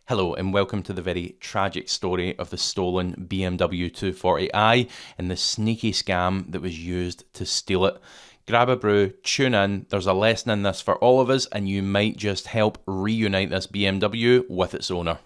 Hello and welcome to the very tragic story of the stolen BMW 240i and the sneaky scam that was used to steal it. Grab a brew, tune in, there's a lesson in this for all of us and you might just help reunite this BMW with its owner.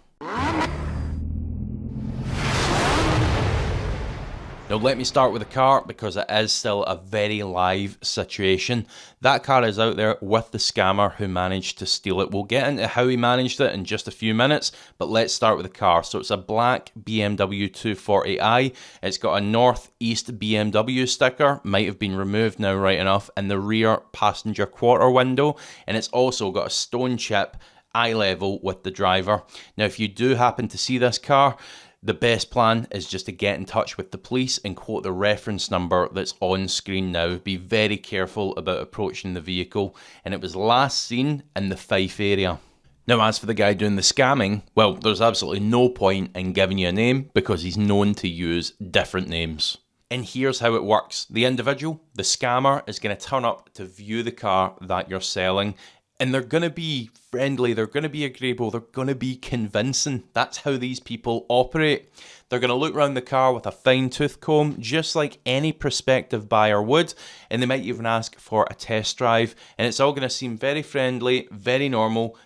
Now let me start with the car because it is still a very live situation. That car is out there with the scammer who managed to steal it. We'll get into how he managed it in just a few minutes, but let's start with the car. So it's a black BMW 240i. It's got a northeast BMW sticker, might have been removed now right enough, in the rear passenger quarter window, and it's also got a stone chip eye level with the driver. Now if you do happen to see this car, the best plan is just to get in touch with the police and quote the reference number that's on screen now. Be very careful about approaching the vehicle, and it was last seen in the Fife area. Now as for the guy doing the scamming, well, there's absolutely no point in giving you a name because he's known to use different names. And here's how it works. The individual, the scammer, is going to turn up to view the car that you're selling. And they're going to be friendly, they're going to be agreeable, they're going to be convincing. That's how these people operate. They're going to look around the car with a fine tooth comb, just like any prospective buyer would. And they might even ask for a test drive. And it's all going to seem very friendly, very normal.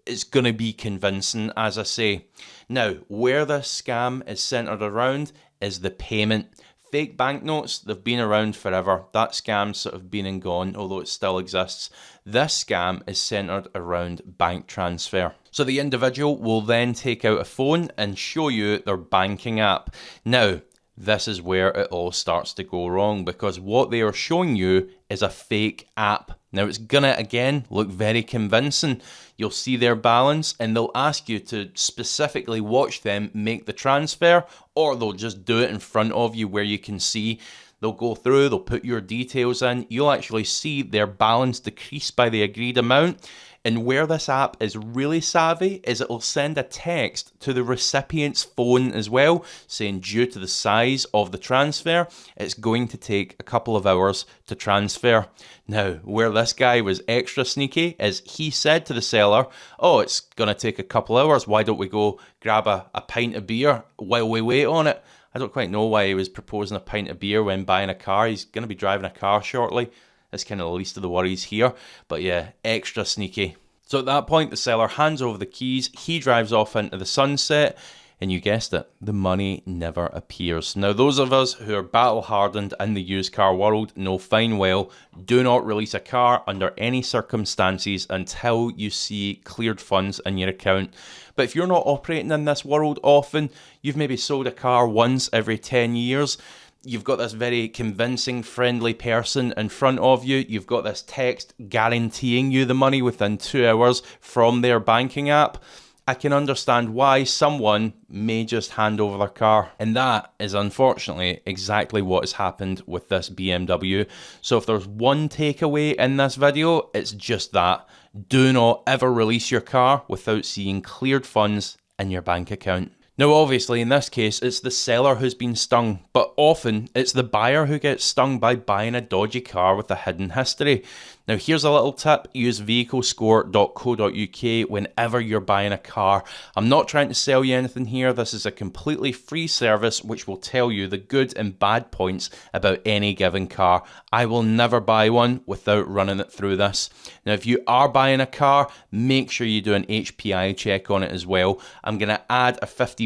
It's going to be convincing, as I say. Now, where this scam is centered around is the payment. Fake banknotes, they've been around forever. That scam's sort of been and gone, although it still exists. This scam is centered around bank transfer. So the individual will then take out a phone and show you their banking app. Now, this is where it all starts to go wrong because what they are showing you is a fake app. Now it's gonna, again, look very convincing. You'll see their balance and they'll ask you to specifically watch them make the transfer, or they'll just do it in front of you where you can see. They'll go through, they'll put your details in. You'll actually see their balance decrease by the agreed amount. And where this app is really savvy is it'll send a text to the recipient's phone as well, saying due to the size of the transfer, it's going to take a couple of hours to transfer. Now, where this guy was extra sneaky is he said to the seller, oh, it's going to take a couple hours. Why don't we go grab a pint of beer while we wait on it? I don't quite know why he was proposing a pint of beer when buying a car. He's going to be driving a car shortly. That's kind of the least of the worries here. But yeah, extra sneaky. So at that point, the seller hands over the keys. He drives off into the sunset. And you guessed it, the money never appears. Now, those of us who are battle-hardened in the used car world know fine well, do not release a car under any circumstances until you see cleared funds in your account. But if you're not operating in this world often, you've maybe sold a car once every 10 years, you've got this very convincing, friendly person in front of you. You've got this text guaranteeing you the money within 2 hours from their banking app. I can understand why someone may just hand over their car. And that is unfortunately exactly what has happened with this BMW. So if there's one takeaway in this video, it's just that. Do not ever release your car without seeing cleared funds in your bank account. Now obviously in this case it's the seller who's been stung, but often it's the buyer who gets stung by buying a dodgy car with a hidden history. Now here's a little tip, use vehiclescore.co.uk whenever you're buying a car. I'm not trying to sell you anything here, this is a completely free service which will tell you the good and bad points about any given car. I will never buy one without running it through this. Now if you are buying a car, make sure you do an HPI check on it as well. I'm going to add a 15%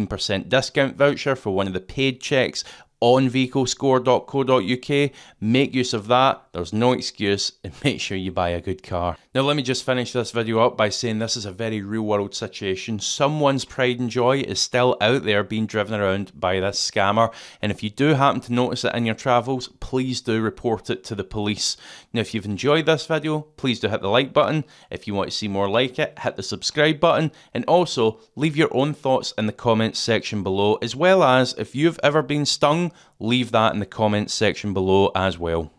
discount voucher for one of the paid checks on vehiclescore.co.uk. Make use of that, there's no excuse, and make sure you buy a good car. Now let me just finish this video up by saying this is a very real world situation. Someone's pride and joy is still out there being driven around by this scammer, and if you do happen to notice it in your travels, please do report it to the police. Now if you've enjoyed this video, please do hit the like button. If you want to see more like it, hit the subscribe button, and also leave your own thoughts in the comments section below, as well as if you've ever been stung, leave that in the comments section below as well.